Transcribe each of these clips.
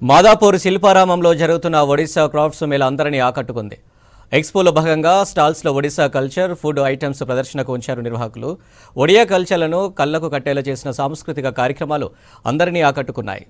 మాదాపూర్ శిల్పారామంలో జరుగుతున్న ఒడిశా క్రాఫ్ట్స్ మేళా అందరినీ ఆకట్టుకుంది. ఎక్స్పోలో భాగంగా స్టాల్స్లో ఒడిశా కల్చర్, ఫుడ్ ఐటమ్స్ ప్రదర్శనకు ఉంచారు నిర్వాహకులు. ఒడియా కల్చర్లను కళ్లకు కట్టేలా చేసిన సాంస్కృతిక కార్యక్రమాలు అందరినీ ఆకట్టుకున్నాయి.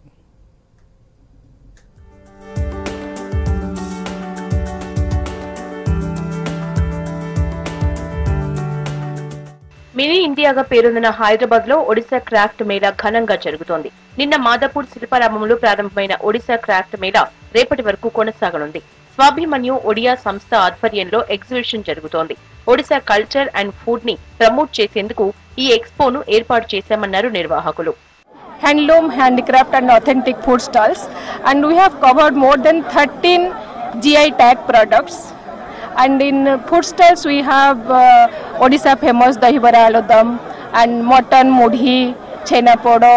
మినీ ఇండియాగా పేరొందిన హైదరాబాద్ లో ఒడిశా క్రాఫ్ట్ మేళా ఘనంగా జరుగుతోంది. నిన్న మాదాపూర్ శిల్పారామంలో ప్రారంభమైన ఒడిశా క్రాఫ్ట్ మేళా రేపటి వరకు కొనసాగనుంది. స్వాభిమన్యు ఒడియా సంస్థ ఆధ్వర్యంలో ఎగ్జిబిషన్ జరుగుతోంది. ఒడిశా కల్చర్ అండ్ ఫుడ్ ని ప్రమోట్ చేసేందుకు ఈ ఎక్స్పోను ఏర్పాటు చేశామన్నారు నిర్వాహకులు. Handloom, handicraft and authentic food stalls, and we have covered more than 13 GI tag products. And in food stalls we have Odisha famous dahi vada alodam and mutton mudhi, chena podo,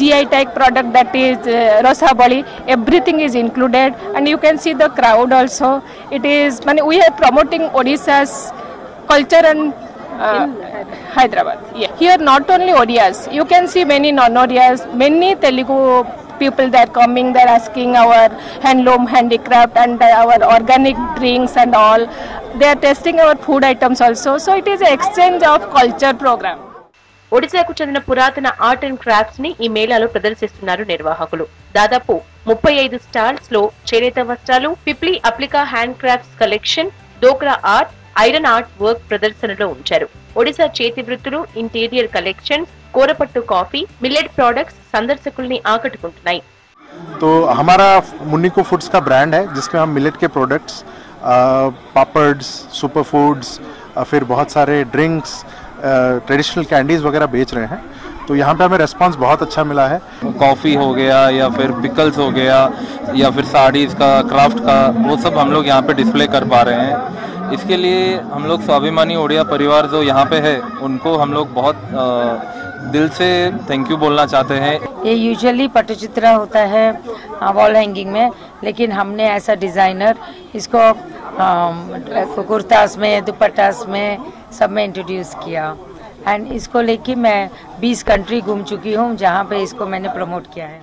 GI tag product that is rasabali. Everything is included, and you can see the crowd also. It is we are promoting Odisha's culture and Hyderabad. Yeah. Here not only Odias, you can see many non-Odias, many Telugu people that are coming, they are asking our handloom, handicraft and our organic drinks and all. They are testing our food items also. So it is an exchange of culture program. ఒడిశాకు చెందిన పురాతన art and crafts ని ఈ మేళాలో ప్రదర్శిస్తున్నారు నిర్వాహకులు. దాదాపు 35 stalls లో చేనేత వస్త్రాలు, Pipli applique hand crafts collection, Dokra art, iron art work ప్రదర్శనలో ఉంచారు. ఒడిశా చేతి వృత్తులు, interior collections, Koraput coffee, millet products संदर्शकुल्नी आकట్టుకుంటున్నాయి. तो हमारा मुन्नीको फूड्स का ब्रांड है जिसमें हम मिलेट के प्रोडक्ट्स, पापड्स, सुपर फूड्स, फिर बहुत सारे ड्रिंक्स, ट्रेडिशनल कैंडीज वगैरह बेच रहे हैं. तो यहाँ पे हमें रेस्पॉन्स बहुत अच्छा मिला है. कॉफ़ी हो गया या फिर पिकल्स हो गया या फिर साड़ीज़ का, क्राफ्ट का, वो सब हम लोग यहाँ पे डिस्प्ले कर पा रहे हैं. इसके लिए हम लोग स्वाभिमानी ओडिया परिवार जो यहाँ पे है उनको हम लोग बहुत दिल से थैंक यू बोलना चाहते हैं. ये यूजुअली पटचित्रा होता है वॉल हैंगिंग में, लेकिन हमने ऐसा डिज़ाइनर इसको कुर्तास में, दुपट्टास में सब में इंट्रोड्यूस किया. एंड इसको लेके मैं 20 कंट्री घूम चुकी हूँ जहाँ पे इसको मैंने प्रमोट किया है.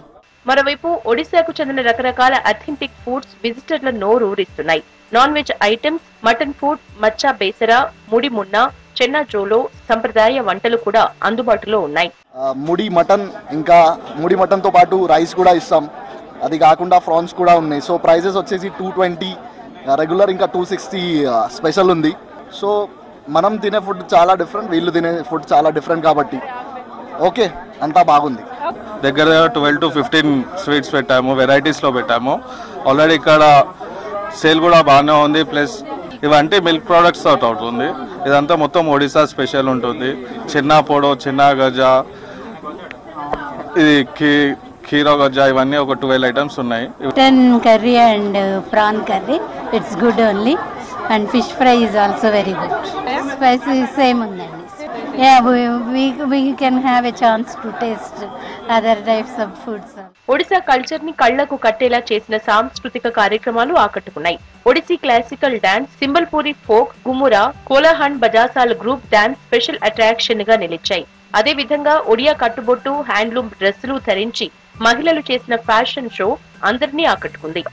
మరోవైపు ఒడిశాకు చెందిన రకరకాల అథెంటిక్ ఫుడ్స్ విజిటర్ల నోరూరిస్తున్నాయి. Non veg items, mutton food, మచ్చా బేసరా, ముడి మున్నా, చెన్నా జోలో సంప్రదాయ వంటలు కూడా అందుబాటులో ఉన్నాయి. ముడి మటన్, ఇంకా ముడి మటన్ తో పాటు రైస్ కూడా ఇస్తాం. అది కాకుండా ఫ్రాన్స్ కూడా ఉన్నాయి. సో ప్రైజెస్ వచ్చేసి 220 రెగ్యులర్, ఇంకా 260 స్పెషల్ ఉంది. సో మనం తినే ఫుడ్ చాలా డిఫరెంట్, వీళ్ళు తినే ఫుడ్ చాలా డిఫరెంట్ కాబట్టి ఓకే అంతా బాగుంది. దగ్గర 12 to 15 స్వీట్స్ పెట్టాము, వెరైటీస్లో పెట్టాము. ఆల్రెడీ ఇక్కడ సేల్ కూడా బాగానే ఉంది. ప్లస్ ఇవంటే మిల్క్ ప్రోడక్ట్స్ తోటి అవుతుంది. ఇదంతా మొత్తం ఒడిశా స్పెషల్ ఉంటుంది. చిన్న పొడో, చిన్న గజా, ఇది ఖీరో గజా, ఇవన్నీ ఒక 12 ఐటమ్స్ ఉన్నాయి. Mutton curry and prawn curry, it's good only. And fish fry is also very good. Spicy same ఉందండి. Yeah, we can have a chance to taste other types of foods. Odisha culture ని కళ్లకు కట్టేలా చేసిన సాంస్కృతిక కార్యక్రమాలు ఆకట్టుకున్నాయి. Odissi classical dance, Sambalpuri folk, Ghumura, కోలాహన్ బజాసాల్ గ్రూప్ డాన్స్ స్పెషల్ అట్రాక్షన్ గా నిలిచాయి. అదే విధంగా ఒడియా కట్టుబొట్టు, హ్యాండ్లూమ్ డ్రెస్సులు ధరించి మహిళలు చేసిన ఫ్యాషన్ షో అందరినీ ఆకట్టుకుంది.